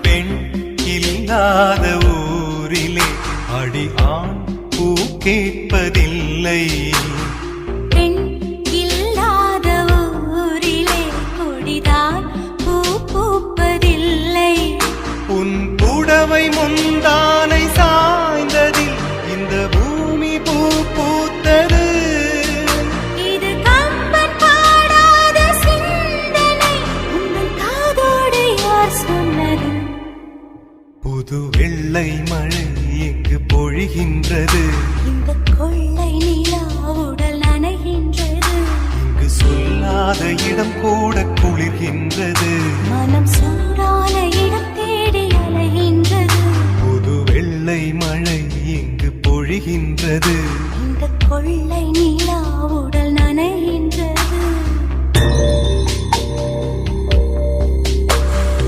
பெண் இல்லாத ஊரிலே அடி ஆண் பூ கேட்பதில்லை. பெண் இல்லாத ஊரிலே கொடிதான் பூ பூப்பதில்லை. உன் புடவை முந்தானை சாய்ந்ததில் இந்த பூமி பூ பூத்தது. இது கம்பன் பாடாத சிந்தனை, உங்கள் காதோடு யார் சொன்னது? புது வெள்ளை மழை எங்கு பொழிகின்றது. இந்த கொள்ளை நிலா உடல் நனைகின்றது. இங்கு சொல்லாத இடம் கூட குளிர்கின்றது. மனம் சூடான இடம் தேடி அலைகின்றது. புது வெள்ளை மழை எங்கு பொழிகின்றது.